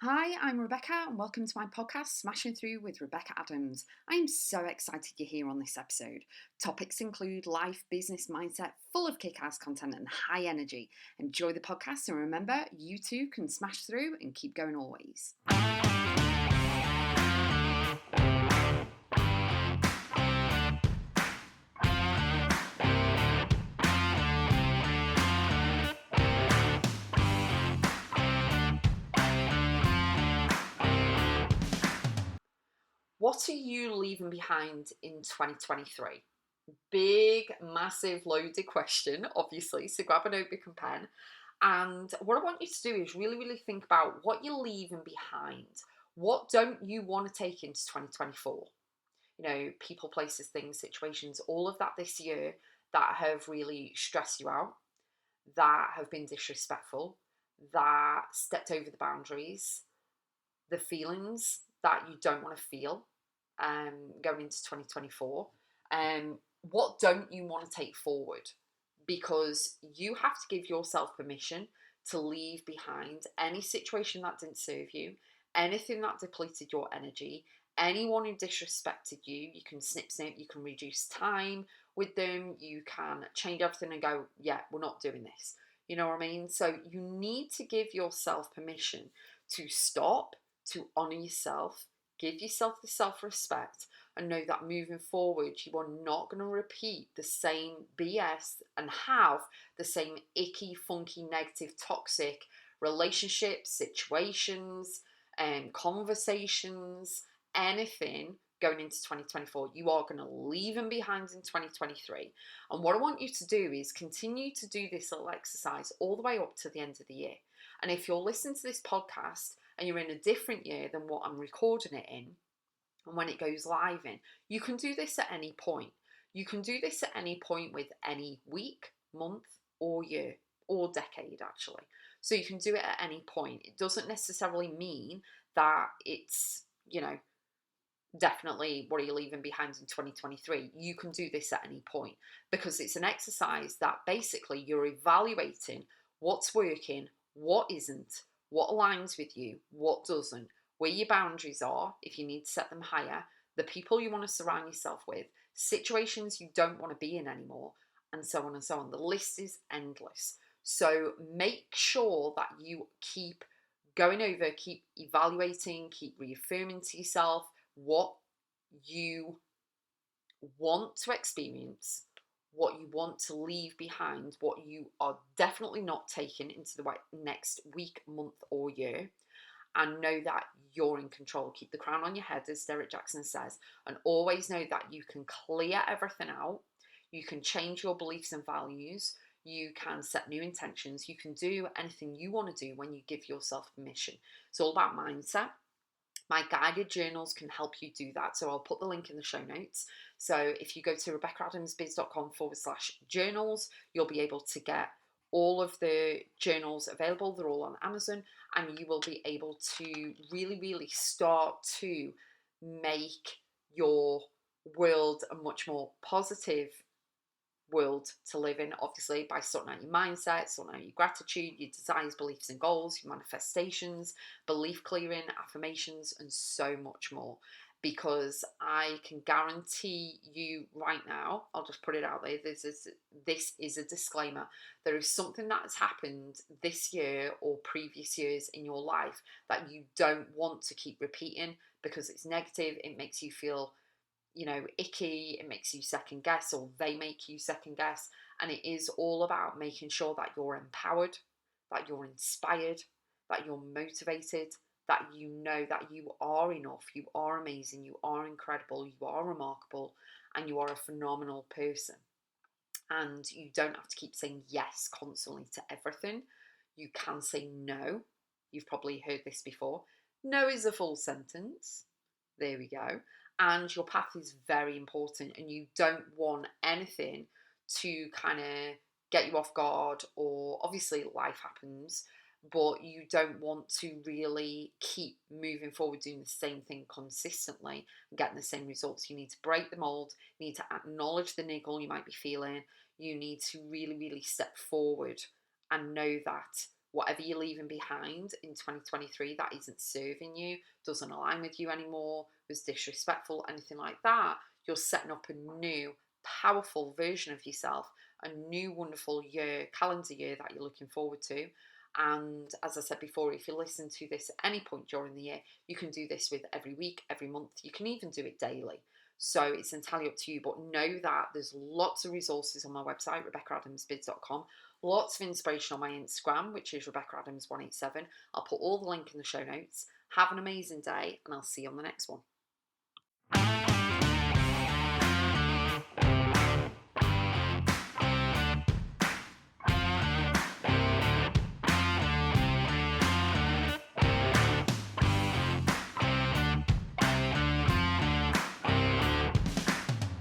Hi, I'm Rebecca, and welcome to my podcast, Smashing Through with Rebecca.x. I am so excited you're here on this episode. Topics include life, business, mindset, full of kick-ass content and high energy. Enjoy the podcast, and remember, you too can smash through and keep going always. What are you leaving behind in 2023? Big, massive, loaded question, obviously. So grab a notebook and pen. And what I want you to do is really think about what you're leaving behind. What don't you want to take into 2024? People, places, things, situations, all of that this year that have really stressed you out, that have been disrespectful, that stepped over the boundaries, the feelings that you don't want to feel going into 2024. What don't you want to take forward? Because you have to give yourself permission to leave behind any situation that didn't serve you, anything that depleted your energy, anyone who disrespected you. You can snip, you can reduce time with them, you can change everything and go, yeah, we're not doing this. You know what I mean? So you need to give yourself permission to stop, to honor yourself, give yourself the self respect, and know that moving forward, you are not going to repeat the same BS and have the same icky, funky, negative, toxic relationships, situations, and conversations, anything going into 2024. You are going to leave them behind in 2023. And what I want you to do is continue to do this little exercise all the way up to the end of the year. And if you're listening to this podcast and you're in a different year than what I'm recording it in, and when it goes live in, you can do this at any point. You can do this at any point with any week, month, or year, or decade, actually. So you can do it at any point. It doesn't necessarily mean that it's, definitely what are you leaving behind in 2023. You can do this at any point because it's an exercise that basically you're evaluating what's working, what isn't, what aligns with you, what doesn't, where your boundaries are if you need to set them higher, the people you want to surround yourself with, situations you don't want to be in anymore, and so on and so on. The list is endless. So make sure that you keep going over, keep evaluating, keep reaffirming to yourself what you want to experience, what you want to leave behind, what you are definitely not taking into the next week, month, or year, and know that you're in control. Keep the crown on your head, as Derek Jackson says, and always know that you can clear everything out. You can change your beliefs and values. You can set new intentions. You can do anything you want to do when you give yourself permission. It's all about mindset. My guided journals can help you do that. So I'll put the link in the show notes. So if you go to RebeccaAdamsBiz.com/journals, you'll be able to get all of the journals available. They're all on Amazon, and you will be able to really start to make your world a much more positive world to live in, obviously, by sorting out your mindset, sorting out your gratitude, your desires, beliefs and goals, your manifestations, belief clearing, affirmations, and so much more. Because I can guarantee you right now, I'll just put it out there, this is a disclaimer. There is something that has happened this year or previous years in your life that you don't want to keep repeating because it's negative. It makes you feel icky, it makes you second guess, or they make you second guess. And it is all about making sure that you're empowered, that you're inspired, that you're motivated, that you know that you are enough, you are amazing, you are incredible, you are remarkable, and you are a phenomenal person. And you don't have to keep saying yes constantly to everything. You can say no. You've probably heard this before. No is a full sentence. There we go. And your path is very important, and you don't want anything to kind of get you off guard, or obviously life happens, but you don't want to really keep moving forward doing the same thing consistently and getting the same results. You need to break the mold. You need to acknowledge the niggle you might be feeling. You need to really step forward and know that whatever you're leaving behind in 2023 that isn't serving you, doesn't align with you anymore, was disrespectful, anything like that, you're setting up a new, powerful version of yourself, a new, wonderful year, calendar year that you're looking forward to. And as I said before, if you listen to this at any point during the year, you can do this with every week, every month. You can even do it daily. So it's entirely up to you. But know that there's lots of resources on my website, Rebecca.x, lots of inspiration on my Instagram, which is Rebecca.x187. I'll put all the link in the show notes. Have an amazing day, and I'll see you on the next one.